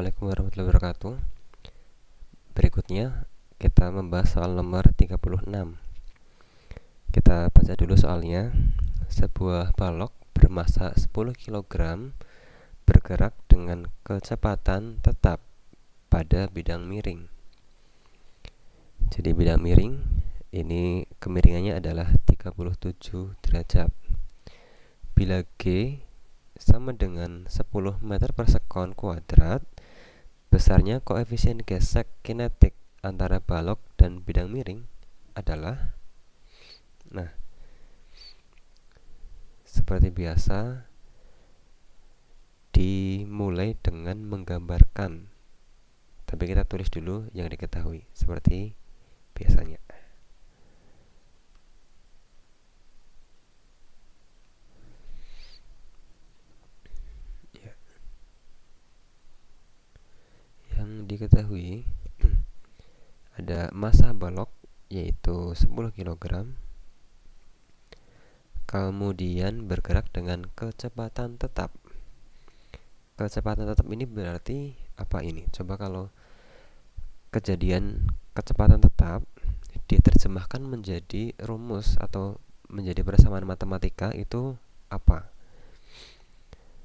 Assalamualaikum warahmatullahi wabarakatuh. Berikutnya kita membahas soal nomor 36. Kita baca dulu soalnya. Sebuah balok bermasa 10 kg bergerak dengan kecepatan tetap pada bidang miring. Jadi bidang miring ini kemiringannya adalah 37 derajat. Bila G sama dengan 10 meter per sekon kuadrat, besarnya koefisien gesek kinetik antara balok dan bidang miring adalah, nah, seperti biasa dimulai dengan menggambarkan. Tapi kita tulis dulu yang diketahui seperti biasanya. Ya. Yang diketahui ada massa balok yaitu 10 kg, kemudian bergerak dengan kecepatan tetap. Kecepatan tetap ini berarti apa ini? Coba kalau kejadian kecepatan tetap diterjemahkan menjadi rumus atau menjadi persamaan matematika itu apa?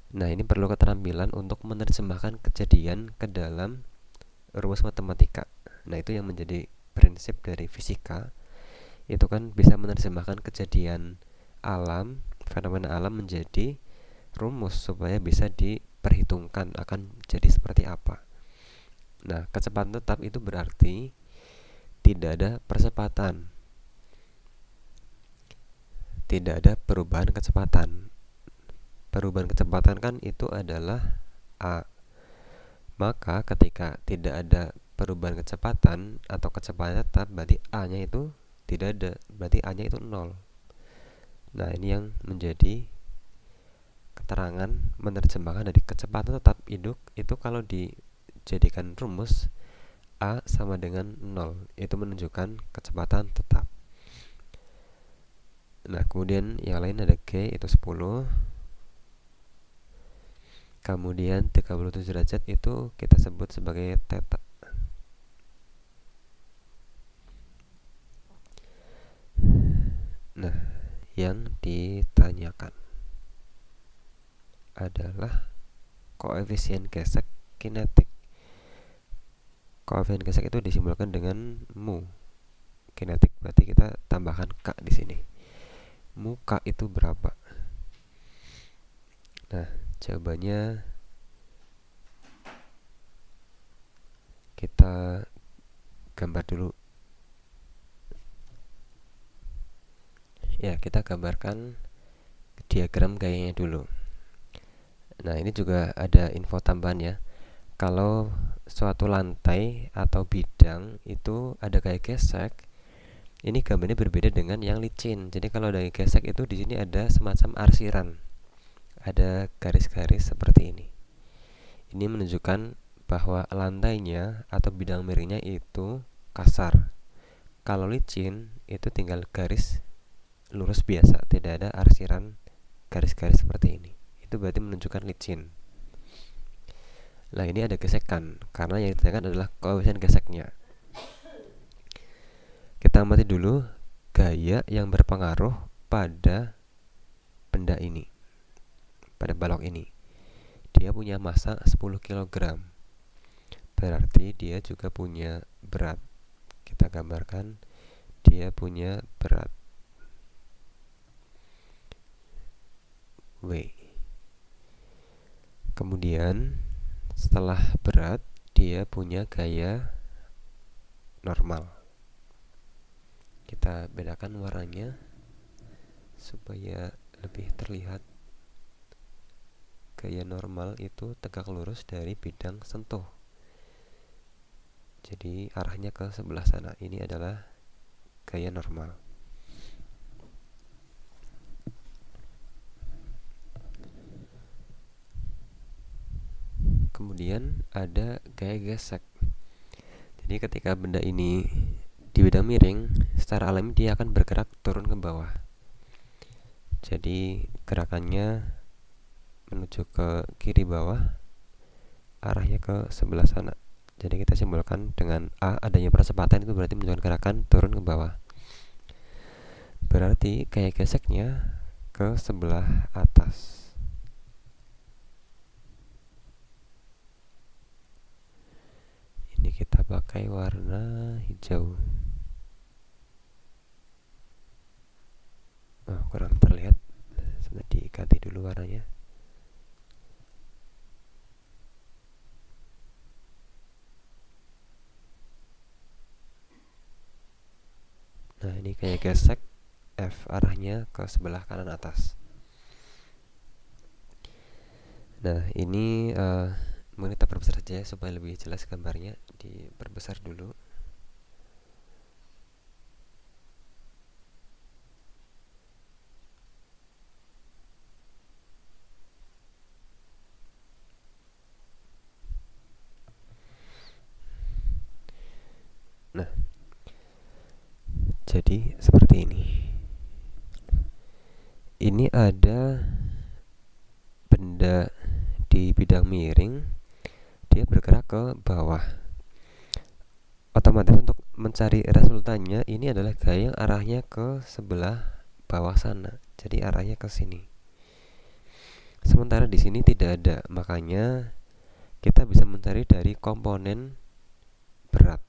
Nah, ini perlu keterampilan untuk menerjemahkan kejadian ke dalam rumus matematika. Nah, itu yang menjadi prinsip dari fisika. Itu kan bisa menerjemahkan kejadian alam, fenomena alam menjadi rumus supaya bisa diperhitungkan akan jadi seperti apa. Nah, kecepatan tetap itu berarti tidak ada percepatan, tidak ada perubahan kecepatan. Perubahan kecepatan kan itu adalah A. Maka ketika tidak ada perubahan kecepatan atau kecepatan tetap, berarti A-nya itu tidak ada, berarti A-nya itu 0. Nah, ini yang menjadi keterangan menerjemahkan dari kecepatan tetap itu kalau dijadikan rumus A sama dengan 0, itu menunjukkan kecepatan tetap. Nah, kemudian yang lain ada G itu 10. Kemudian 37 derajat itu kita sebut sebagai theta. Nah, yang ditanyakan adalah koefisien gesek kinetik. Koefisien gesek itu disimbolkan dengan mu. Kinetik berarti kita tambahkan K di sini. Mu K itu berapa? Nah, jawabannya kita gambar dulu. Ya, kita gambarkan diagram gayanya dulu. Nah, ini juga ada info tambahan ya. Kalau suatu lantai atau bidang itu ada gaya gesek, ini gambarnya berbeda dengan yang licin. Jadi kalau ada gaya gesek itu di sini ada semacam arsiran. Ada garis-garis seperti ini. Ini menunjukkan bahwa lantainya atau bidang miringnya itu kasar. Kalau licin itu tinggal garis lurus biasa, tidak ada arsiran garis-garis seperti ini. Itu berarti menunjukkan licin. Nah, ini ada gesekan karena yang ditanyakan adalah koefisien geseknya. Kita amati dulu gaya yang berpengaruh pada benda ini, pada balok ini. Dia punya massa 10 kg. Berarti dia juga punya berat. Kita gambarkan dia punya berat W. Kemudian setelah berat dia punya gaya normal. Kita bedakan warnanya supaya lebih terlihat. Gaya normal itu tegak lurus dari bidang sentuh. Jadi arahnya ke sebelah sana. Ini adalah gaya normal. Kemudian ada gaya gesek. Jadi ketika benda ini di bidang miring, secara alami dia akan bergerak turun ke bawah. Jadi gerakannya menuju ke kiri bawah, arahnya ke sebelah sana. Jadi kita simbolkan dengan A, adanya percepatan itu berarti menunjukkan gerakan turun ke bawah. Berarti gaya geseknya ke sebelah atas. Ini kita pakai warna hijau. Oh, kurang terlihat. Sudah diganti dulu warnanya. Nah, ini kayak gesek F, arahnya ke sebelah kanan atas. Nah, ini mungkin kita perbesar saja supaya lebih jelas gambarnya. Diperbesar dulu. Nah, jadi seperti ini. Ini ada benda di bidang miring, dia bergerak ke bawah. Otomatis untuk mencari resultannya ini adalah gaya yang arahnya ke sebelah bawah sana. Jadi arahnya ke sini. Sementara di sini tidak ada, makanya kita bisa mencari dari komponen berat.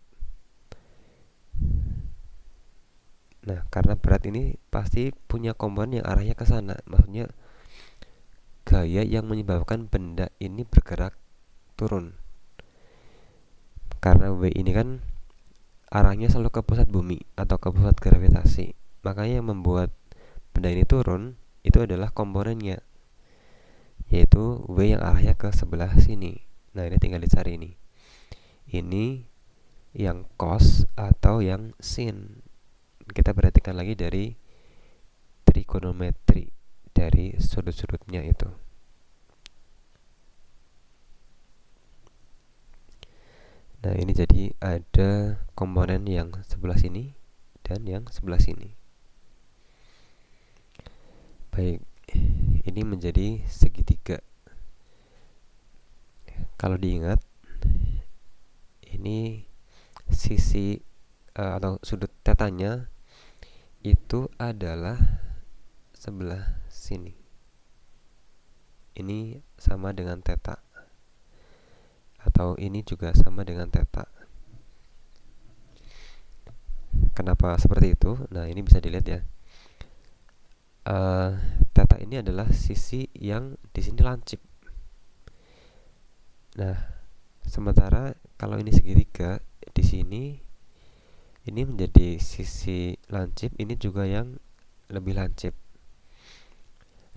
Nah, karena berat ini pasti punya komponen yang arahnya ke sana. Maksudnya gaya yang menyebabkan benda ini bergerak turun. Karena W ini kan arahnya selalu ke pusat bumi atau ke pusat gravitasi. Makanya yang membuat benda ini turun itu adalah komponennya, yaitu W yang arahnya ke sebelah sini. Nah, ini tinggal dicari ini. Ini yang cos atau yang sin. Kita perhatikan lagi dari trigonometri, dari sudut-sudutnya itu. Nah, ini jadi ada komponen yang sebelah sini dan yang sebelah sini. Baik, ini menjadi segitiga. Kalau diingat, ini sisi atau sudut tetanya itu adalah sebelah sini. Ini sama dengan theta, atau ini juga sama dengan theta. Kenapa seperti itu? Nah, ini bisa dilihat ya. Theta ini adalah sisi yang di sini lancip. Nah, sementara kalau ini segitiga, di sini ini menjadi sisi lancip, ini juga yang lebih lancip.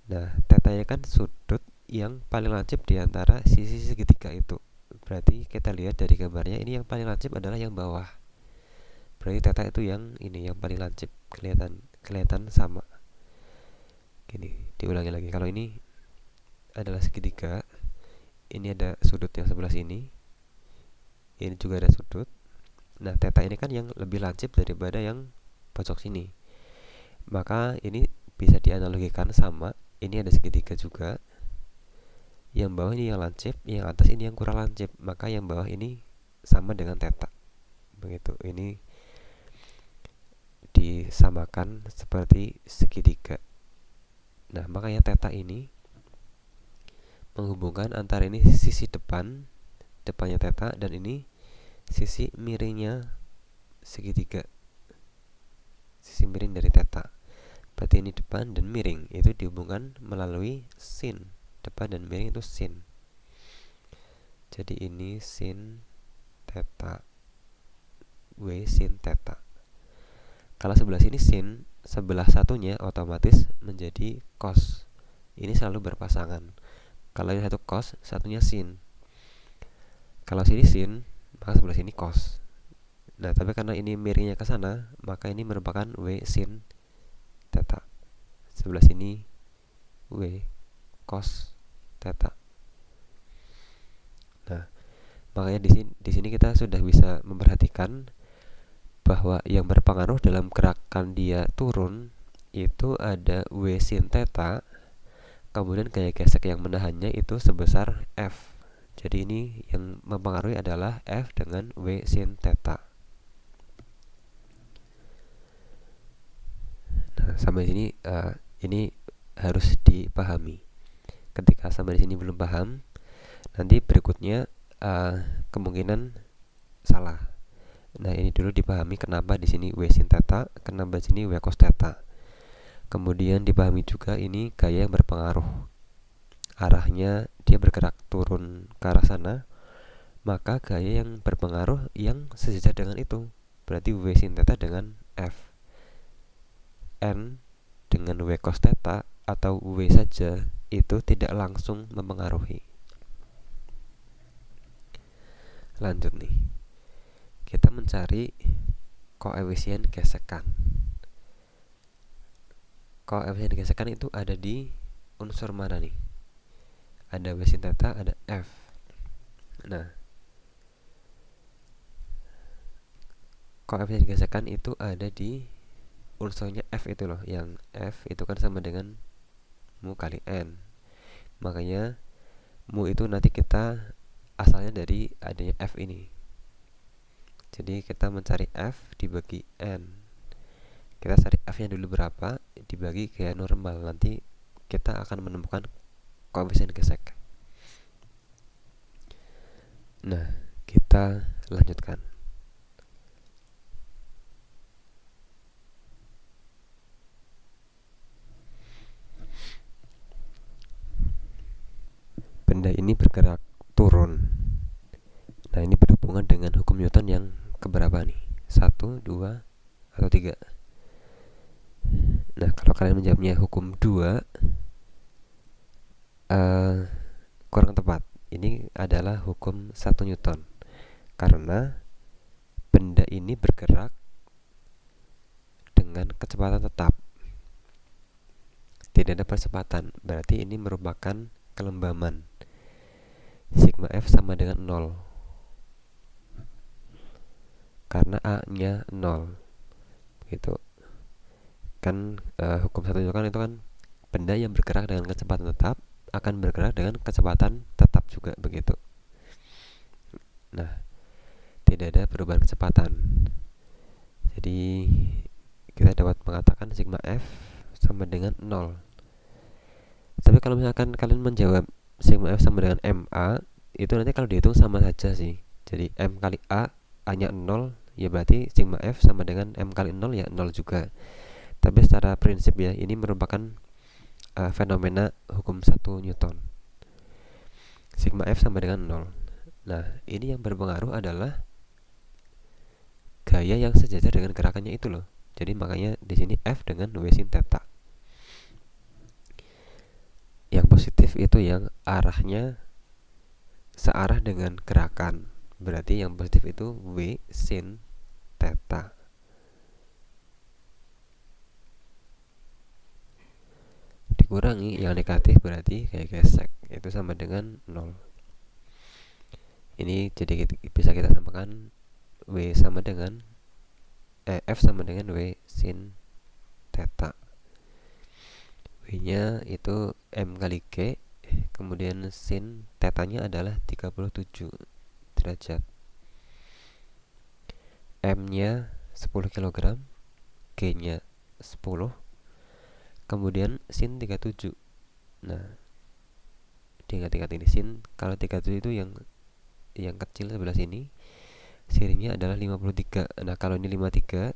Nah, tetanya kan sudut yang paling lancip di antara sisi segitiga itu. Berarti kita lihat dari gambarnya, ini yang paling lancip adalah yang bawah. Berarti teta itu yang ini yang paling lancip, kelihatan sama. Gini, diulangi lagi. Kalau ini adalah segitiga, ini ada sudut yang sebelah sini, ini juga ada sudut. Nah, theta ini kan yang lebih lancip daripada yang pojok sini. Maka ini bisa dianalogikan sama, ini ada segitiga juga. Yang bawah ini yang lancip, yang atas ini yang kurang lancip. Maka yang bawah ini sama dengan theta. Begitu. Ini disamakan seperti segitiga. Nah, makanya theta ini menghubungkan antara ini sisi depannya theta, dan ini sisi miringnya segitiga, sisi miring dari theta. Berarti ini depan dan miring itu dihubungkan melalui sin. Depan dan miring itu sin. Jadi ini sin theta, W sin theta. Kalau sebelah sini sin, sebelah satunya otomatis menjadi cos. Ini selalu berpasangan. Kalau yang satu cos, satunya sin. Kalau sini sin, maka sebelah sini cos. Nah, tapi karena ini miringnya ke sana, maka ini merupakan W sin theta. Sebelah sini W cos theta. Nah, makanya di sini kita sudah bisa memperhatikan bahwa yang berpengaruh dalam gerakan dia turun itu ada W sin theta, kemudian gaya gesek yang menahannya itu sebesar F. Jadi ini yang mempengaruhi adalah F dengan W sin theta. Nah, sampai sini ini harus dipahami. Ketika sampai di sini belum paham, nanti berikutnya kemungkinan salah. Nah, ini dulu dipahami kenapa di sini W sin theta, kenapa di sini W cos theta. Kemudian dipahami juga ini gaya yang berpengaruh. Arahnya dia bergerak turun ke arah sana, maka gaya yang berpengaruh yang sejajar dengan itu. Berarti W sin theta dengan F. N dengan W cos theta atau W saja itu tidak langsung mempengaruhi. Lanjut nih. Kita mencari koefisien gesekan. Koefisien gesekan itu ada di unsur mana nih? Ada W sin theta, ada F. Nah, koefisien gesekan itu ada di unsurnya F itu loh. Yang F itu kan sama dengan mu kali N. Makanya mu itu nanti kita asalnya dari adanya F ini. Jadi kita mencari F dibagi N. Kita cari F-nya dulu berapa, dibagi gaya normal. Nanti kita akan menemukan koefisien gesek. Nah, kita lanjutkan. Benda ini bergerak turun. Nah, ini berhubungan dengan hukum Newton yang keberapa nih? 1, 2, atau 3? Nah, kalau kalian menjawabnya hukum 2, kurang tepat. Ini adalah hukum 1 Newton. Karena benda ini bergerak dengan kecepatan tetap. Tidak ada percepatan. Berarti ini merupakan kelembaman. Sigma F sama dengan 0. Karena A-nya 0. Gitu. Kan hukum 1 Newton itu kan benda yang bergerak dengan kecepatan tetap akan bergerak dengan kecepatan tetap juga, begitu. Nah, tidak ada perubahan kecepatan. Jadi kita dapat mengatakan sigma F sama dengan 0. Tapi kalau misalkan kalian menjawab sigma F sama dengan MA, itu nanti kalau dihitung sama saja sih. Jadi M kali A, A-nya 0, ya berarti sigma F sama dengan M kali 0 ya 0 juga. Tapi secara prinsip ya, ini merupakan fenomena hukum 1 Newton. Sigma F sama dengan 0. Nah, ini yang berpengaruh adalah gaya yang sejajar dengan gerakannya itu loh. Jadi makanya di sini F dengan W sin theta. Yang positif itu yang arahnya searah dengan gerakan. Berarti yang positif itu W sin theta. Dikurangi yang negatif berarti kayak gesek, itu sama dengan 0. Ini jadi bisa kita samakan W sama dengan F sama dengan W sin theta. W nya itu M kali G, kemudian sin theta-nya adalah 37 derajat. M nya 10 kg, G nya 10, kemudian sin 37. Nah, diingat-ingat ini sin, kalau 37 itu yang kecil sebelah sini, sininya adalah 53. Nah, kalau ini 53,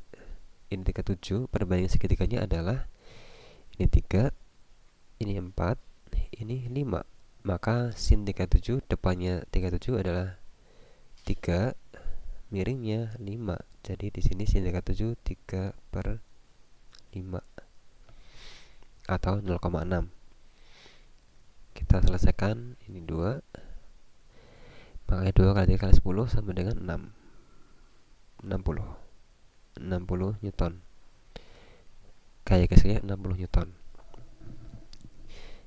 ini 37, perbandingan segitiganya adalah ini 3, ini 4, ini 5. Maka sin 37 depannya 37 adalah 3, miringnya 5. Jadi di sini sin 37 3/5 atau 0,6. Kita selesaikan, ini 2. Makanya 2 kali 3 kali 10 sama dengan 6. 60 Newton. Kayak geseknya 60 Newton.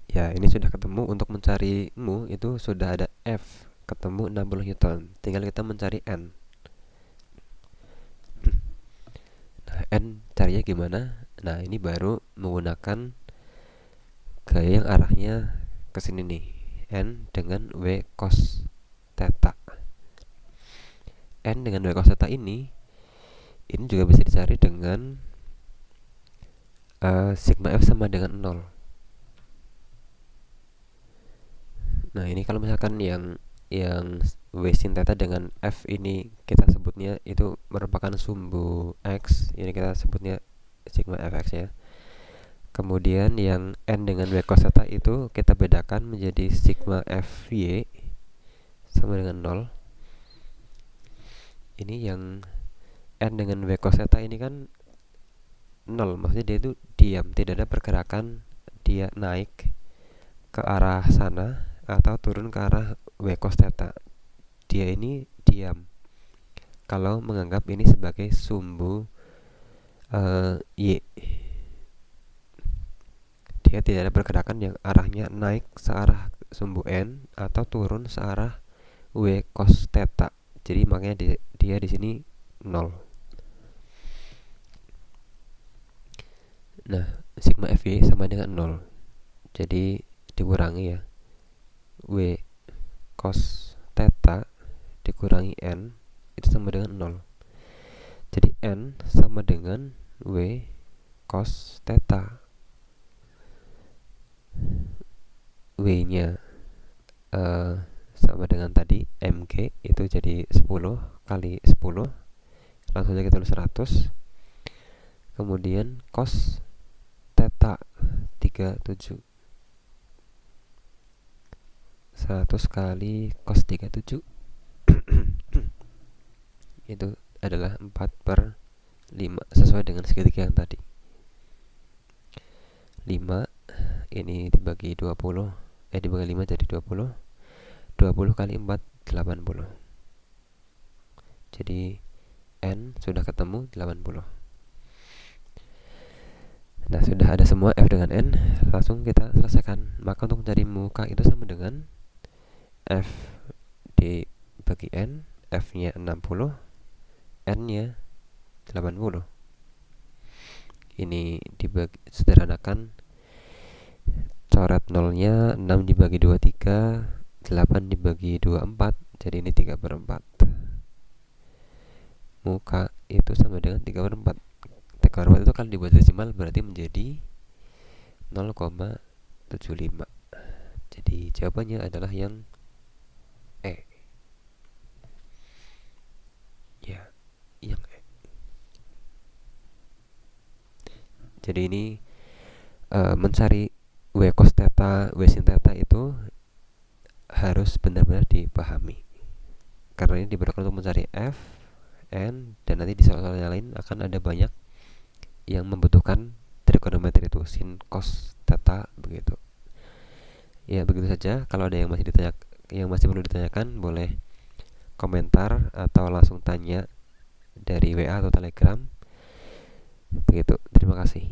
Ya, ini sudah ketemu. Untuk mencari mu itu sudah ada F, ketemu 60 Newton. Tinggal kita mencari N. Nah, N carinya gimana? Nah, ini baru menggunakan gaya yang arahnya ke sini nih. N dengan W cos theta. N dengan W cos theta ini juga bisa dicari dengan sigma F sama dengan 0. Nah, ini kalau misalkan yang W sin theta dengan F ini kita sebutnya itu merupakan sumbu X, ini kita sebutnya sigma Fx ya. Kemudian yang N dengan W cos theta itu kita bedakan menjadi sigma Fy sama dengan 0. Ini yang N dengan W cos theta ini kan 0, maksudnya dia itu diam, tidak ada pergerakan dia naik ke arah sana atau turun ke arah W cos theta. Dia ini diam kalau menganggap ini sebagai sumbu Y. Dia tidak ada pergerakan yang arahnya naik searah sumbu N atau turun searah W cos theta. Jadi makanya dia di sini 0. Nah, sigma Fy sama dengan 0. Jadi dikurangi ya. W cos theta dikurangi N itu sama dengan 0. Jadi N sama dengan W cos theta. W nya sama dengan tadi MG itu jadi 10 kali 10, langsung saja kita tulis 100. Kemudian cos theta 37, 100 kali cos 37 itu adalah 4/5 sesuai dengan segitiga yang tadi. 5 ini dibagi 20, dibagi 5 jadi 20. 20 kali 4 80. Jadi N sudah ketemu 80. Nah, sudah ada semua F dengan N, langsung kita selesaikan. Maka untuk mencari muka itu sama dengan F dibagi N, F nya 60, N nya 80. Ini dibagi, sederhanakan, coret nolnya, 6 dibagi 23, 8 dibagi 24, jadi ini 3/4. Muka itu sama dengan 3/4. 3/4 itu kalau dibuat desimal berarti menjadi 0,75. Jadi jawabannya adalah yang E. Ya, yang E. Jadi ini mencari W cos theta, W sin theta itu harus benar-benar dipahami. Karena ini diperlukan untuk mencari F, N, dan nanti di soal-soal yang lain akan ada banyak yang membutuhkan trigonometri itu, sin, cos, theta, begitu. Ya, begitu saja. Kalau ada yang masih perlu ditanyakan, boleh komentar atau langsung tanya dari WA atau Telegram. Begitu. Terima kasih.